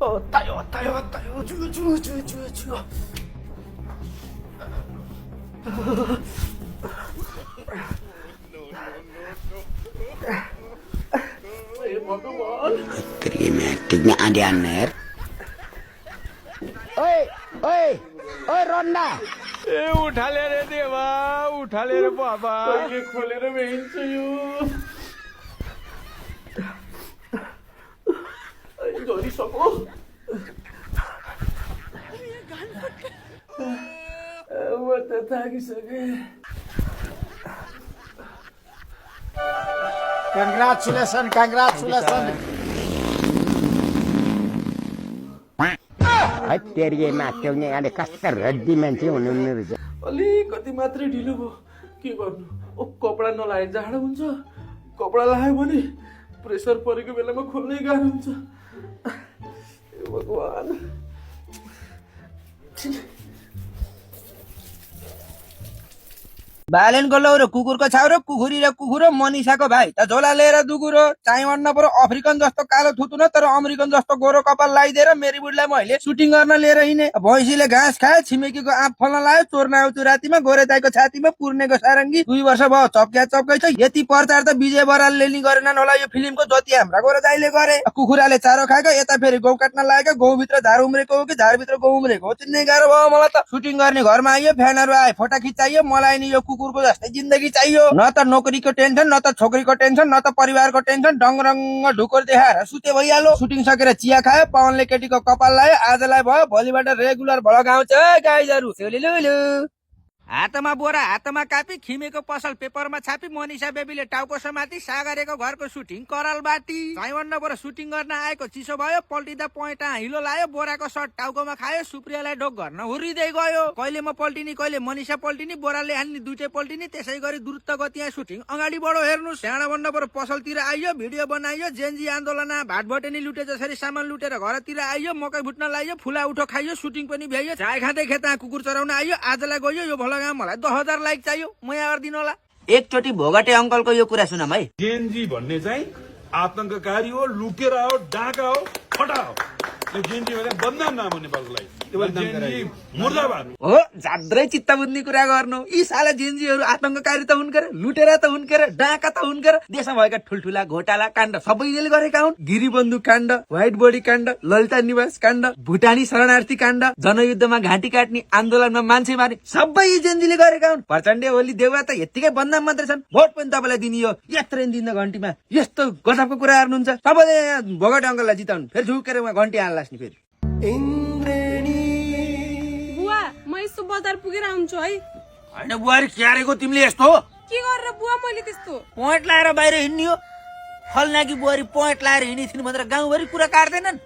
왔다요. 죽어. Terima aktifnya ada aner. Oi Ronda. उठा ले रे देवा उठा ले रे बाबा ये खोलेर भेन्छ यो गरिसक्यो म त थाकिसकेँ Congratulations. Teria matanya ada kasar dimensi menurut. अलिकति मात्रै ढिलो भयो के गर्नु ओ कपडा नलाए जाडो हुन्छ कपडा लगायो भने प्रेसर परेको बेलामा खोल्नै गाह्रो हुन्छ हे भगवान बालेन गल्लो र कुकुरको छाउ र कुखुरी र कुकुर मनिषाको भाइ त झोला लिएर दुगुरो चाहिँ भन्न पर्यो अफ्रिकन जस्तो कालो थुतुन तर अमेरिकन जस्तो गोरो कपाल लगाइदिएर मेरी बुढीलाई मैले सुटिङ गर्न लिएर हिँडे भैँसीले घाँस खायो छिमेकीको आँप फल्न लायो चोर्न आउँछु रातिमा गोरे दाइको छातीमा पुर्नेको सारङ्गी 2 वर्ष भयो चप्कै छ यति प्रचार त विजय बरालले नि गरेनन् होला यो फिल्मको जति हाम्रा गोरे दाइले गरे कुखुराले चारो खाएको यता फेरि गहुँ काट्न लागेको गहुँभित्र झार उम्रेको हो कि झारभित्र गहुँ उम्रेको हो चिन्ने गाह्रो भयो मलाई त सुटिङ गर्ने घरमा आइयो फ्यानहरू आए फोटा खिचाइयो मलाई नि यो कुकुरको जस्तै जिन्दगी चाहियो न त नोकरीको टेन्सन न त छोकरीको टेन्सन न त परिवारको टेन्सन डङरङ्ग ढुकुर देखाएर सुते भइहाल्यो सुटिङ सकेर चिया खायो पवनले केटीको कपाल लायो आजलाई भयो भोलिबाट रेगुलर भ्लग आउँछ गाइजहरु लुलु हातमा बोरा हातमा कापी खिमेको पसल पेपरमा छापी मनिषा बेबीले टाउको समाती सागरेको घरको सुटिङ कराल बाटी चाइवन्न बोरा सुटिङ गर्न आएको चिसो भयो पल्टिँदा पोइटा हिलो लायो बोराको सर्ट टाउकोमा खायो सुप्रियालाई ढोक गर्न हुर्रिँदै गयो कहिले म पल्टिनी कहिले मनिषा पल्टिनी बोराले हान्ने दुईटै पल्टिनी त्यसै गरी द्रुत गतिमा सुटिङ अगाडि बढो हेर्नु सानो भन्न बरु पसलतिर आइयो भिडियो बनाइयो जेनजी आन्दोलन भाटभटेनी लुटे जसरी सामान लुटेर घरतिर आइयो मकै भुट्न लाइयो फुला उठो खाइयो सुटिङ पनि भ्याइयो चाय खाँदै खेता कुकुर चराउन आइयो आजलाई गयो यो मलाई 10,000 लाइक चाहियो म यहाँ गरिदिनु होला एकचोटि भोगटे अंकलको यो कुरा सुनम है जेनजी भन्ने चाहिँ आतंककारी हो लुकेर हो डाका हो फटा हो यो जेनजी भने बदनाम नाम हो नेपालको लागि जेनजी मुर्दाबाद हो जाद्रै चित्त बुझ्ने कुरा गर्नु यी साला जेनजीहरू आतंककारी त हुन् करे लुटेरा त हुन् करे डाका त हुन् करे देशमा भएका ठुलठुला घोटाला काण्ड सबैले गरेका हुन् गिरीबन्धु काण्ड व्हाइट बडी काण्ड ललिता निवास काण्ड भुटानी शरणार्थी काण्ड जनयुद्धमा घाँटी काट्ने आन्दोलनमा मान्छे मार्ने सबै जेनजीले गरेका हुन् प्रचण्ड ओली देउवा त यतिकै बदनाम मात्रै छन् भोट पनि तपाईँलाई दिने हो यत्रै दिन घन्टीमा यस्तो गजबको कुरा गर्नुहुन्छ तपाईँले भोगटे अंकललाई जिताउनु फेरि झुकेर घन्टी हाल्लास् नि फेरि बुवा म यस्तो बजार पुगेर आउँछु है हैन बुहारी क्यारेको तिमीले यस्तो के गरेर बुवा मैले त्यस्तो पोइन्ट लाएर बाहिर हिँड्ने हो फलनाकी बुहारी पोइन्ट लाएर हिँडिथिन् भनेर गाउँभरि कुरा काट्दैनन्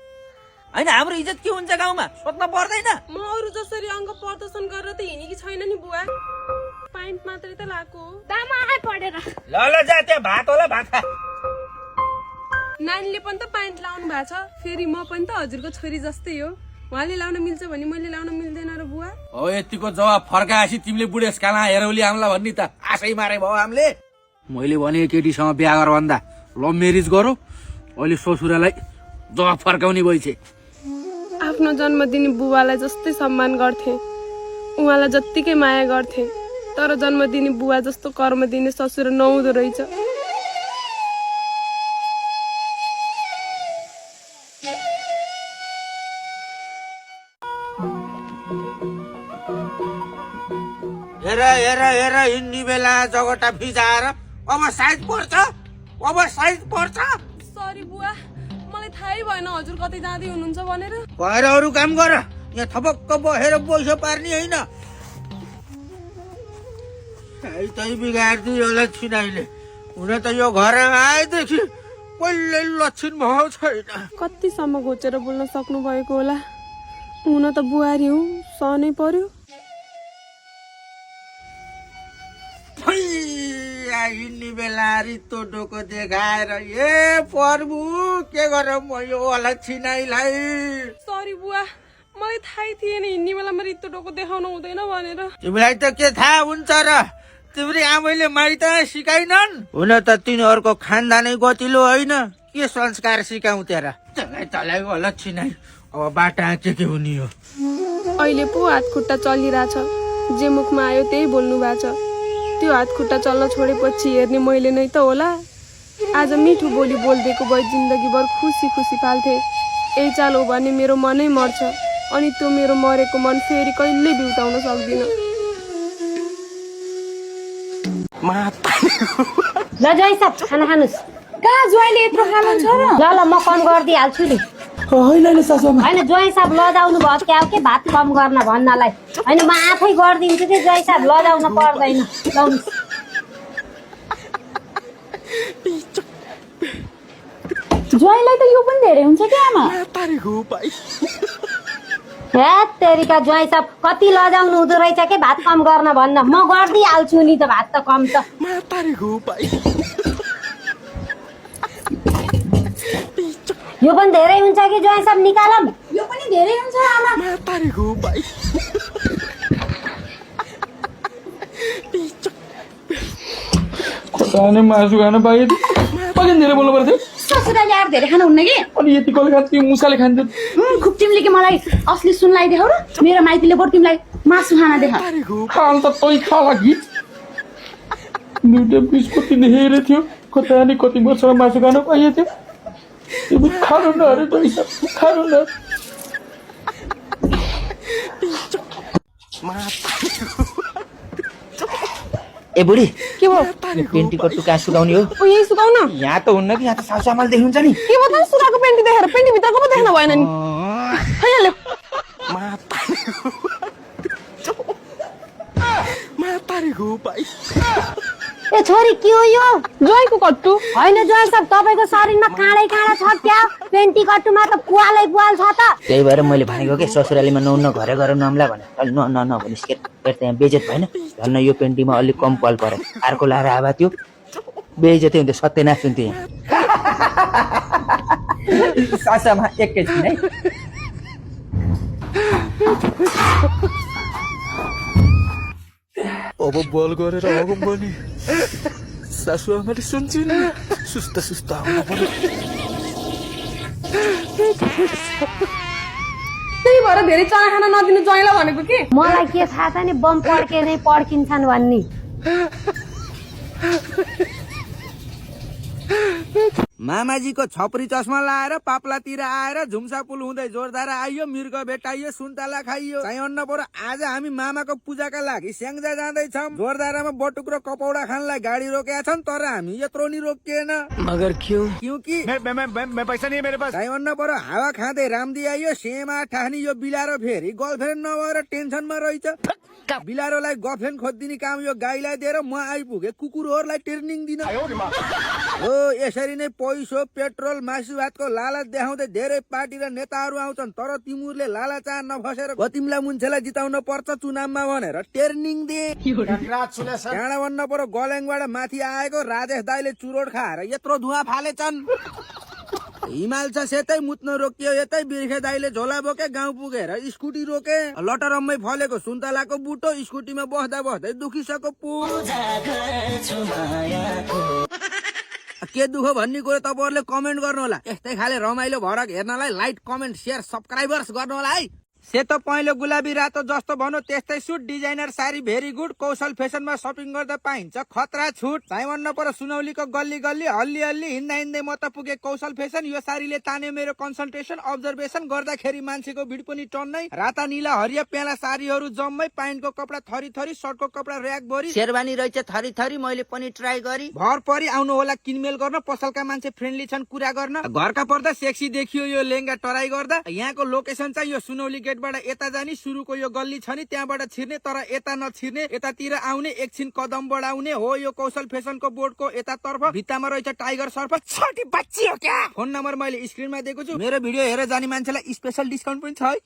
हैन हाम्रो इज्जत के हुन्छ गाउँमा सोध्न पर्दैन म अरु जसरी अङ्क प्रदर्शन गरेर त हिँडेकी छैन नि बुवा पाइन्ट मात्रै त लाको दामा आइ पढेर ल जा त्यहाँ भात होला भात खा नानीले पनि त पाइन्ट लाउनु भएको छ फेरि म पनि त हजुरको छोरी जस्तै हो उहाँले लाउन मिल्छ भने मैले लाउन मिल्दैन र बुवा हो यतिको जवाब फर्काएपछि तिमीले बुढेसकालमा हेरौली आम्ला भन्नी त आशै मारे भयो हामीले मैले भने केटीसँग बिहा गर भन्दा लभ म्यारेज गरौ अहिले ससुरालाई जवाब फर्काउने भइछे आफ्नो जन्म दिने बुवालाई जस्तै सम्मान गर्थे उहाँलाई जत्तिकै माया गर्थे तर जन्म दिने बुवा जस्तो कर्म दिने ससुर नहुँदो रहेछ हेर हिँड्ने बेला जगटा फिजाएर अब साइज पर्छ सरी बुवा मलाई थाहै भएन हजुर कतै जाँदै हुनुहुन्छ भनेर भएर अरू काम गर यहाँ थपक्क बसेर पैसा पार्ने होइन तै बिगार्दै होला छिनाइले हुन त यो घरमा आएदेखि कहिले लक्षण भयो छैन कतिसम्म घोचेर बोल्न सक्नु भएको होला हुन त बुहारी हुँ सहनै पर्यो हिँड्ने बेला रित्तो डोको देखाएर ए प्रभु के गर म यो होला छिनाइलाई सरी बुवा मलाई थाहै थिएन हिँड्ने बेलामा रित्तो डोको देखाउनु हुँदैन भनेर तिमीलाई त के थाहा हुन्छ र तिम्रो आमैले माइत सिकाइनन् हुन त तिनीहरूको खानदानै गतिलो होइन के संस्कार सिकाउ तेरा तलाई होला छिनाइ अब बाटा के हुने हो अहिले पो हात खुट्टा चलिरहेछ जे मुखमा आयो त्यही बोल्नु भएको छ त्यो हात खुट्टा चल्न छोडेपछि हेर्ने मैले नै त होला आज मिठो बोली बोलिदिएको भए जिन्दगीभर खुसी खुसी पाल्थे यही चाल हो भने मेरो मनै मर्छ अनि त्यो मेरो मरेको मन फेरि कहिल्यै बिउताउन सक्दिन ल ज्वाइँ साहब खाना खानुहोस् कहाँ ज्वाइँले यत्रो खानुहुन्छ र ल ल म कम गरिदिइहाल्छु नि होइन सासूमा होइन ज्वाइँ साहब लजाउनु भयो क्या हो के भात कम गर्न भन्नलाई होइन म आफै गरिदिन्छु कि ज्वाइँ साहब लजाउन पर्दैन लाउनुहोस् ज्वाइँलाई त यो पनि धेरै हुन्छ क्या आमा हे तेरिका ज्वाइँ साहब कति लजाउनु हुँदो रहेछ के भात कम गर्न भन्न म गरिदिइहाल्छु नि त भात त कम त यो पनि धेरै हुन्छ कि ज्वाइँ साहब निकालम यो पनि धेरै हुन्छ आमा खोटाने मासु खान पाए पक्कै धेरै बोल्नु पर्थ्यो ससुराले आएर धेरै खानु हुन्न कि अनि यति कसले खान्थ्यो मुसाले खान्थ्यो खुब तिमीले कि मलाई असली सुन लगाइदेऊ र मेरो माइतीले बरु तिमीलाई मासु खाना देख खाल त तै खा लागि दुईटा बिस्कुट हेरे थियो खोटाने कति वर्षमा मासु खान पाइए थियो खानु न अरे पैसा खानु न ए बुढी के भयो पेन्टीकोट टु कहाँ सुकाउने हो ओ यही सुकाउन यहाँ त हुन्न कि यहाँ त सासुआमाले देख्नुहुन्छ नि के बताउ सुकाएको पेन्टी देखेर पेन्टी भित्रको पो देख्न भएन नि खाइहाल्यो ए छोरी के हो यो ज्वाइँको कट्टु होइन ज्वाइँ साहब तपाईँको शरीरमा काँडै काँडा छ क्या पेन्टी कट्टुमा त पुवालै पुवाल छ त त्यही भएर मैले भनेको के ससुरालीमा नहुन्न घरे गएर नम्ला भने अलि न भनिस् के त्यहाँ बेइज्जत भएन झन् यो पेन्टीमा अलिक कम पाल पऱ्यो अर्को लाएर आवा त्यो बेइज्जतै हुन्थ्यो सत्यनाश हुन्थ्यो यहाँ सासामा एकैछिन है अब बल गरेर अगम पनि सासूआमाले सुन्छन् सुस्ता सुस्ता आउनु पर्यो त्यही भएर धेरै चना खाना नदिनु ज्वाइँलाई भनेको के मलाई के थाहा छ नि बम पड्के नै पड्किन्छन् भन्ने मामाजीको छपरी चस्मा लाएर पाप्लातिर आएर झुम्सा पुल हुँदै जोरदार आइयो मृग भेटाइयो सुन्तला खाइयो चाहिँ अन्न परो आज हामी मामाको पूजाका लागि स्याङ्जा जाँदैछौँ जोरदारामा बटुक र कपौडा खानलाई गाडी रोकेका छन् तर हामी यत्रो नि रोकिएन मगर क्यों क्योंकि मैं पैसा नहीं है मेरे पास चाहिँ अन्न परो हावा खाँदै रामदी आइयो सेमा ठानी यो बिलारो फेरि गर्लफ्रेन्ड नभएर टेन्सनमा रहेछ बिलारोलाई गर्लफ्रेन्ड खोजिदिने काम यो गाईलाई दिएर म आइपुगे कुकुरहरूलाई ट्रेनिङ दिन हो यसरी नै पैसो पेट्रोल मासु भातको लालच देखाउँदै धेरै पार्टी र नेताहरू आउँछन् तर तिमीहरूले लालचा नफसेर गतिमला मुन्छेलाई जिताउन पर्छ चुनावमा भनेर ट्रेनिङ दे डाँडा भन्न पर्यो गल्याङबाट माथि आएको राजेश दाईले चुरोट खाएर यत्रो धुवा फालेछन् हिमाल छ सेतै मुत्न रोकियो यतै बिर्खे दाईले झोला बोके गाउँ पुगेर स्कुटी रोके लटरम्मै फलेको सुन्तलाको बुटो स्कुटीमा बस्दा बस्दै दुखिसक्यो के दुःख भन्ने कुरो तपाईँहरूले कमेन्ट गर्नु होला यस्तै खाले रमाइलो भरक हेर्नलाई लाइक कमेन्ट शेयर सब्सक्राइबर्स गर्नु होला है सेतो पहेँलो गुलाबी रातो जस्तो भनौँ त्यस्तै suit designer sari very good Kaushal फेसनमा शपिङ गर्दा पाइन्छ खतरा छुट चाहिँ भन्न पर्यो सुनौलीको गल्ली गल्ली हल्ली हल्ली हिँड्दा हिँड्दै म त पुगे कौशल फेसन यो सारीले तान्यो मेरो कन्सन्ट्रेसन अब्जर्भेसन गर्दाखेरि मान्छेको भिड पनि टन्नै राता नीला हरिया पेला सारीहरू जम्मै पाइन्टको कपडा थरी थरी सर्टको कपडा र्याक भरी शेरवानी रहेछ थरी थरी मैले पनि ट्राई गरी भर परी आउनु होला किनमेल गर्न पसलका मान्छे फ्रेन्डली छन् कुरा गर्न घरका पर्दा सेक्सी देखियो यो लेहंगा टराई गर्दा यहाँको लोकेसन चाहिँ यो सुनौली गेटबाट यता जाने सुरुको यो गल्ली छ नि त्यहाँबाट छिर्ने तर यता नछिर्ने यतातिर आउने एकछिन कदम बढाउने हो यो कौशल फेसनको बोर्डको यतातर्फ भित्तामा रहेछ टाइगर सर्फ छोटी बच्ची हो क्या फोन नम्बर मैले स्क्रिनमा दिएको छु मेरो भिडियो हेरेर जाने मान्छेलाई स्पेशल डिस्काउन्ट पनि छ है।